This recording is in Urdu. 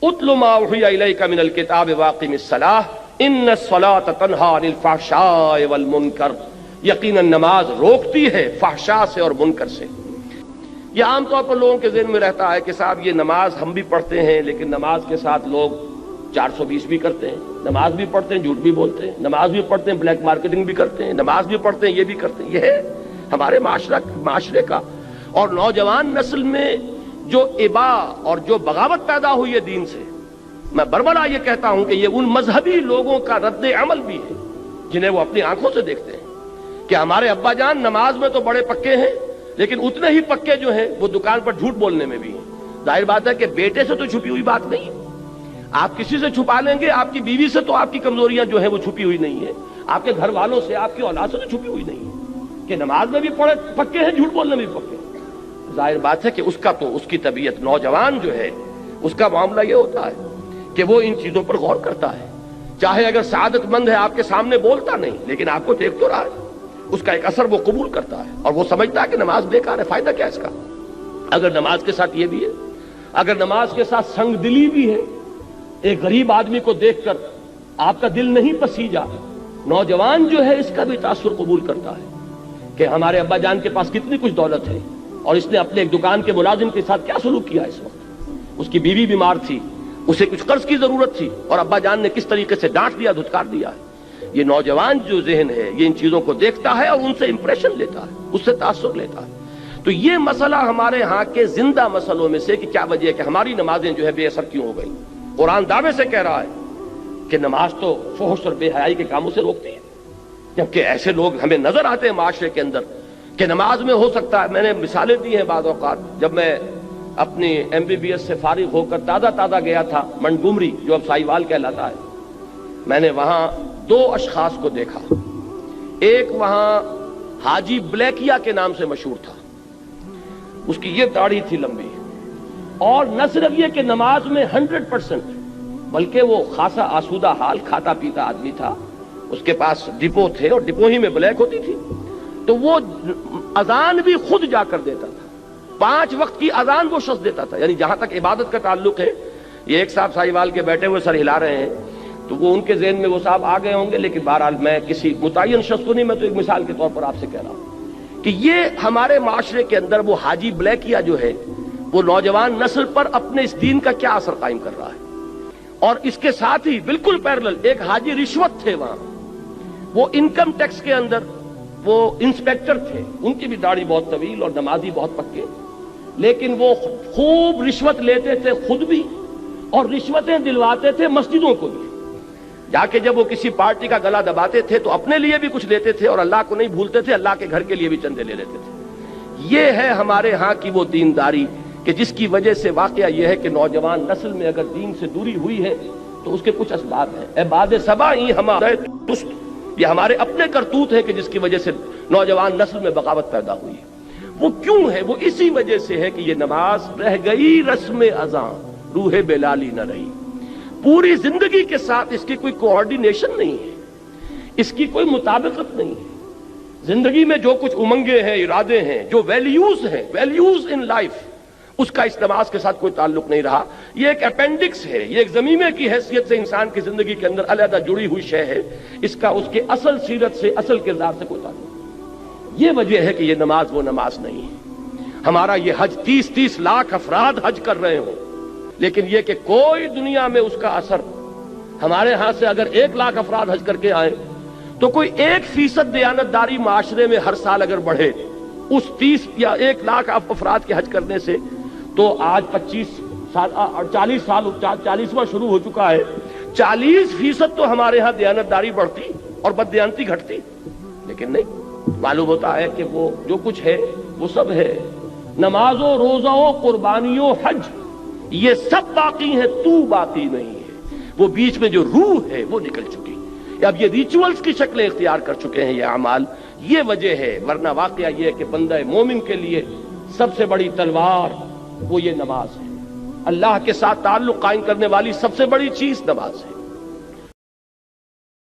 اتل ما اوحی الیک من الکتاب واقم الصلاۃ ان الصلاۃ تنہی عن الفحشاء والمنکر، یقیناً نماز روکتی ہے فحشاء سے اور منکر سے۔ یہ عام طور پر لوگوں کے ذہن میں رہتا ہے کہ صاحب یہ نماز ہم بھی پڑھتے ہیں لیکن نماز کے ساتھ لوگ 420 بھی کرتے ہیں، نماز بھی پڑھتے ہیں جھوٹ بھی بولتے ہیں، نماز بھی پڑھتے ہیں بلیک مارکیٹنگ بھی کرتے ہیں، نماز بھی پڑھتے ہیں یہ بھی کرتے ہیں۔ یہ ہے ہمارے معاشرے کا اور نوجوان نسل میں جو ابا اور جو بغاوت پیدا ہوئی ہے دین سے، میں بربلا یہ کہتا ہوں کہ یہ ان مذہبی لوگوں کا رد عمل بھی ہے جنہیں وہ اپنی آنکھوں سے دیکھتے ہیں کہ ہمارے ابا جان نماز میں تو بڑے پکے ہیں لیکن اتنے ہی پکے جو ہیں وہ دکان پر جھوٹ بولنے میں بھی ہیں۔ ظاہر بات ہے کہ بیٹے سے تو چھپی ہوئی بات نہیں ہے، آپ کسی سے چھپا لیں گے، آپ کی بیوی سے تو آپ کی کمزوریاں جو ہیں وہ چھپی ہوئی نہیں ہے، آپ کے گھر والوں سے آپ کی اولاد سے تو چھپی ہوئی نہیں ہے کہ نماز میں بھی پکے ہیں جھوٹ بولنے میں بھی پکے ہیں۔ ظاہر بات ہے کہ اس کی طبیعت نوجوان جو ہے اس کا معاملہ یہ ہوتا ہے کہ وہ ان چیزوں پر غور کرتا ہے، چاہے اگر سعادت مند ہے آپ کے سامنے بولتا نہیں لیکن آپ کو دیکھ تو رہا ہے، اس کا ایک اثر وہ قبول کرتا ہے اور وہ سمجھتا ہے کہ نماز بیکار ہے، فائدہ کیا اس کا؟ اگر نماز کے ساتھ یہ بھی ہے، اگر نماز کے ساتھ سنگ دلی بھی ہے، ایک غریب آدمی کو دیکھ کر آپ کا دل نہیں پسیجا، نوجوان جو ہے اس کا بھی تاثر قبول کرتا ہے کہ ہمارے ابا جان کے پاس کتنی کچھ دولت ہے اور اس نے اپنے ایک دکان کے ملازم کے ساتھ کیا سلوک کیا اس وقت، اس کی بیوی بیمار تھی، اسے کچھ قرض کی ضرورت تھی اور ابا جان نے کس طریقے سے ڈانٹ دیا، دھتکار دیا ہے۔ یہ نوجوان جو ذہن ہے یہ ان چیزوں کو دیکھتا ہے اور ان سے امپریشن لیتا ہے، اس سے تاثر لیتا ہے۔ تو یہ مسئلہ ہمارے ہاں کے زندہ مسئلوں میں سے کہ کیا وجہ ہے کہ ہماری نمازیں جو ہے بے اثر کیوں ہو گئی۔ قرآن دعوے سے کہہ رہا ہے کہ نماز تو فحش اور بے حیائی کے کاموں سے روکتی ہے، جبکہ ایسے لوگ ہمیں نظر آتے ہیں معاشرے کے اندر کہ نماز میں ہو سکتا ہے، میں نے مثالیں دی ہیں بعض اوقات، جب میں اپنی MBBS سے فارغ ہو کر تازہ گیا تھا منٹگومری جو اب سائیوال کہلاتا ہے، میں نے وہاں 2 اشخاص کو دیکھا، ایک وہاں حاجی بلیکیا کے نام سے مشہور تھا، اس کی یہ داڑھی تھی لمبی، اور نہ صرف یہ کہ نماز میں 100% بلکہ وہ خاصا آسودہ حال کھاتا پیتا آدمی تھا، اس کے پاس ڈپو تھے اور ڈپو ہی میں بلیک ہوتی تھی، تو وہ اذان بھی خود جا کر دیتا تھا، 5 وقت کی اذان وہ شخص دیتا تھا۔ یعنی جہاں تک عبادت کا تعلق ہے، یہ ایک صاحب سائیوال کے بیٹھے ہوئے سر ہلا رہے ہیں تو وہ ان کے ذہن میں وہ صاحب آ گئے ہوں گے، لیکن بہرحال میں کسی متعین شخص کو نہیں، میں تو ایک مثال کے طور پر آپ سے کہہ رہا ہوں کہ یہ ہمارے معاشرے کے اندر وہ حاجی بلیکیا جو ہے وہ نوجوان نسل پر اپنے اس دین کا کیا اثر قائم کر رہا ہے۔ اور اس کے ساتھ ہی بالکل پیرلل ایک حاجی رشوت تھے، وہاں وہ انکم ٹیکس کے اندر وہ انسپیکٹر تھے، ان کی بھی داڑھی بہت طویل اور نمازی بہت پکے، لیکن وہ خوب رشوت لیتے تھے خود بھی اور رشوتیں دلواتے تھے مسجدوں کو بھی، جا کے جب وہ کسی پارٹی کا گلا دباتے تھے تو اپنے لیے بھی کچھ لیتے تھے اور اللہ کو نہیں بھولتے تھے، اللہ کے گھر کے لیے بھی چندے لے لیتے تھے۔ یہ ہے ہمارے ہاں کی وہ دینداری کہ جس کی وجہ سے واقعہ یہ ہے کہ نوجوان نسل میں اگر دین سے دوری ہوئی ہے تو اس کے کچھ اسباب ہیں۔ اے باد صبا ہی ہمارے دست، یہ ہمارے اپنے کرتوت ہے کہ جس کی وجہ سے نوجوان نسل میں بغاوت پیدا ہوئی ہے۔ وہ کیوں ہے؟ وہ اسی وجہ سے ہے کہ یہ نماز رہ گئی رسم اذاں، روح بلالی نہ رہی، پوری زندگی کے ساتھ اس کی کوئی کوآرڈینیشن نہیں ہے، اس کی کوئی مطابقت نہیں ہے۔ زندگی میں جو کچھ امنگیں ہیں، ارادے ہیں، جو ویلیوز ہیں، ویلیوز ان لائف، اس کا اس نماز کے ساتھ کوئی تعلق نہیں رہا۔ یہ ایک اپینڈکس ہے، یہ ایک ضمیمے کی حیثیت سے انسان کی زندگی کے اندر علیحدہ جڑی ہوئی شے ہے، اس کا اس کے اصل سیرت سے، اصل کردار سے کوئی تعلق نہیں۔ یہ وجہ ہے کہ یہ نماز وہ نماز نہیں ہے۔ ہمارا یہ حج 30 لاکھ افراد حج کر رہے ہوں، لیکن یہ کہ کوئی دنیا میں اس کا اثر، ہمارے ہاں سے اگر 1 لاکھ افراد حج کر کے آئیں تو کوئی 1% دیانتداری معاشرے میں ہر سال اگر بڑھے اس 30 یا 1 لاکھ افراد کے حج کرنے سے، تو آج 40واں شروع ہو چکا ہے، 40% تو ہمارے ہاں دیانتداری بڑھتی اور بددیانتی گھٹتی، لیکن نہیں، معلوم ہوتا ہے کہ وہ جو کچھ ہے وہ سب ہے، نماز و روزہ و قربانی و حج یہ سب باقی ہیں، تو باقی نہیں ہے۔ وہ بیچ میں جو روح ہے وہ نکل چکی، اب یہ ریچولز کی شکلیں اختیار کر چکے ہیں یہ اعمال، یہ وجہ ہے۔ ورنہ واقعہ یہ ہے کہ بندہ مومن کے لیے سب سے بڑی تلوار وہ یہ نماز ہے، اللہ کے ساتھ تعلق قائم کرنے والی سب سے بڑی چیز نماز ہے۔